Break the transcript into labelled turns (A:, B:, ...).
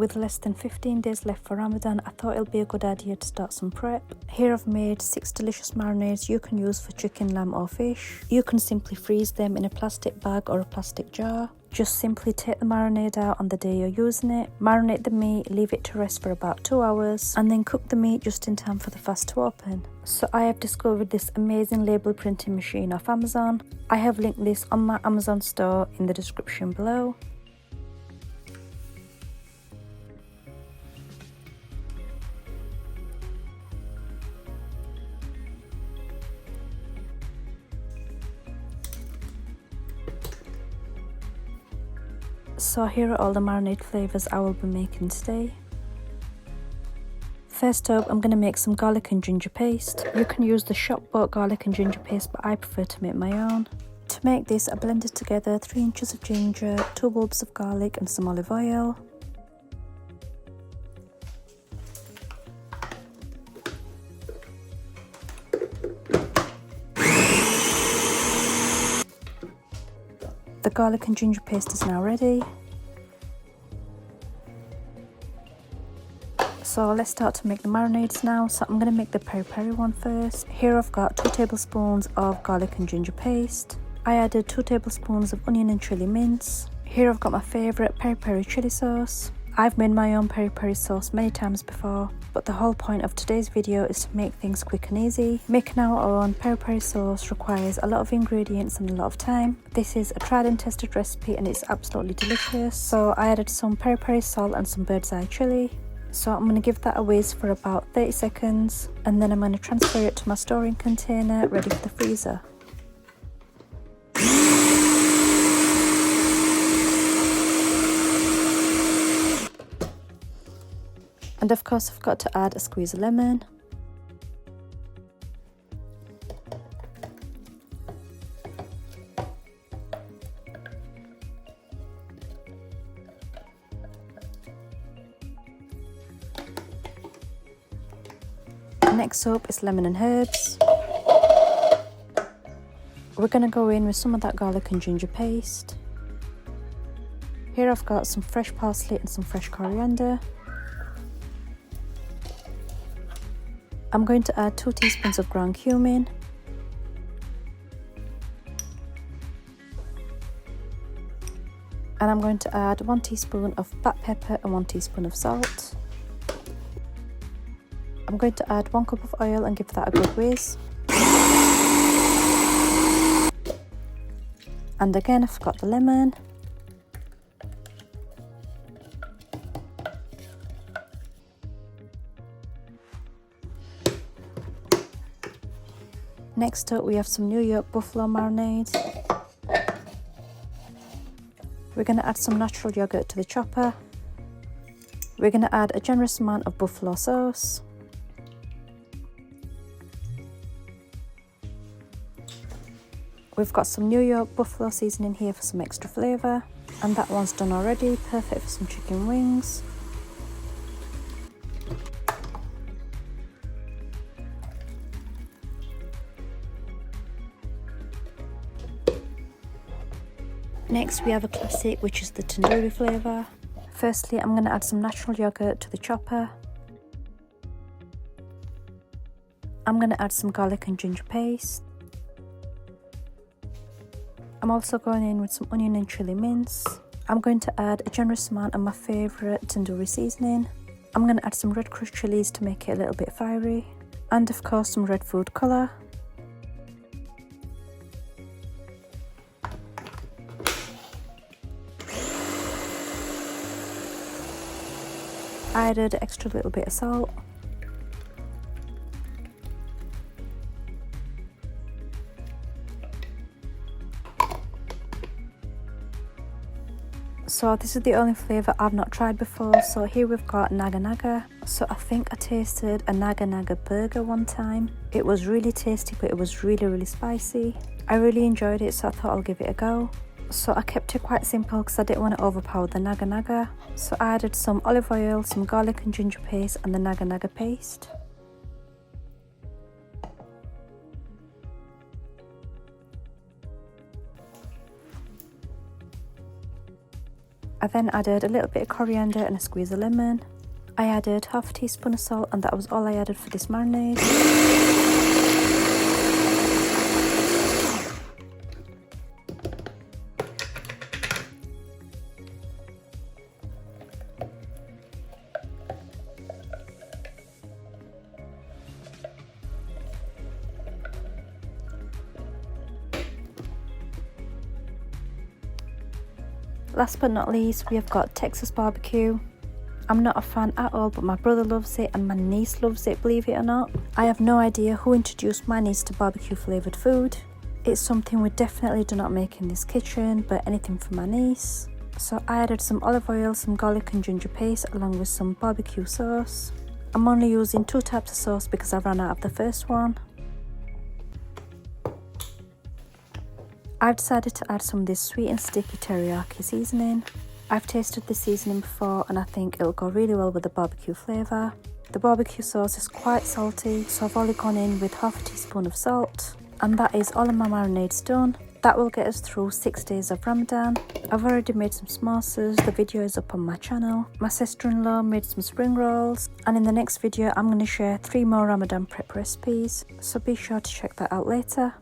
A: With less than 15 days left for Ramadan, I thought it'll be a good idea to start some prep. Here I've made 6 delicious marinades you can use for chicken, lamb or fish. You can simply freeze them in a plastic bag or a plastic jar. Just simply take the marinade out on the day you're using it, marinate the meat, leave it to rest for about 2 hours, and then cook the meat just in time for the fast to open. So I have discovered this amazing label printing machine off Amazon. I have linked this on my Amazon store in the description below. So here are all the marinade flavours I will be making today. First up, I'm going to make some garlic and ginger paste. You can use the shop bought garlic and ginger paste, but I prefer to make my own. To make this, I blended together 3 inches of ginger, 2 bulbs of garlic and some olive oil. The garlic and ginger paste is now ready. So let's start to make the marinades now. So I'm going to make the peri peri one first. Here I've got 2 tablespoons of garlic and ginger paste. I added 2 tablespoons of onion and chilli mince. Here I've got my favourite peri peri chilli sauce. I've made my own peri peri sauce many times before, but the whole point of today's video is to make things quick and easy. Making our own peri peri sauce requires a lot of ingredients and a lot of time. This is a tried and tested recipe and it's absolutely delicious. So I added some peri peri salt and some bird's eye chilli. So I'm going to give that a whiz for about 30 seconds and then I'm going to transfer it to my storing container ready for the freezer. And of course I've got to add a squeeze of lemon. Next up is lemon and herbs. We're going to go in with some of that garlic and ginger paste. Here I've got some fresh parsley and some fresh coriander. I'm going to add 2 teaspoons of ground cumin. And I'm going to add 1 teaspoon of black pepper and 1 teaspoon of salt. I'm going to add 1 cup of oil and give that a good whiz. And again, I've got the lemon. Next up, we have some New York buffalo marinade. We're going to add some natural yogurt to the chopper. We're going to add a generous amount of buffalo sauce. We've got some New York buffalo seasoning here for some extra flavour. And that one's done already, perfect for some chicken wings. Next we have a classic, which is the tandoori flavour. Firstly, I'm going to add some natural yogurt to the chopper. I'm going to add some garlic and ginger paste. I'm also going in with some onion and chilli mince. I'm going to add a generous amount of my favourite tandoori seasoning. I'm going to add some red crushed chillies to make it a little bit fiery. And of course some red food colour. I added an extra little bit of salt. So this is the only flavour I've not tried before. So here we've got naga naga. So I think I tasted a naga naga burger one time. It was really tasty, but it was really spicy. I really enjoyed it, so I thought I'll give it a go. So I kept it quite simple because I didn't want to overpower the naga naga. So I added some olive oil, some garlic and ginger paste and the naga naga paste. I then added a little bit of coriander and a squeeze of lemon. I added half a teaspoon of salt, and that was all I added for this marinade. Last but not least, we have got Texas barbecue. I'm not a fan at all, but my brother loves it and my niece loves it, believe it or not. I have no idea who introduced my niece to barbecue flavoured food. It's something we definitely do not make in this kitchen, but anything for my niece. So I added some olive oil, some garlic and ginger paste along with some barbecue sauce. I'm only using 2 types of sauce because I ran out of the first one. I've decided to add some of this sweet and sticky teriyaki seasoning. I've tasted this seasoning before and I think it'll go really well with the barbecue flavour. The barbecue sauce is quite salty, so I've only gone in with half a teaspoon of salt. And that is all of my marinades done. That will get us through 6 days of Ramadan. I've already made some samosas, the video is up on my channel. My sister-in-law made some spring rolls, and in the next video I'm going to share 3 more Ramadan prep recipes, so be sure to check that out later.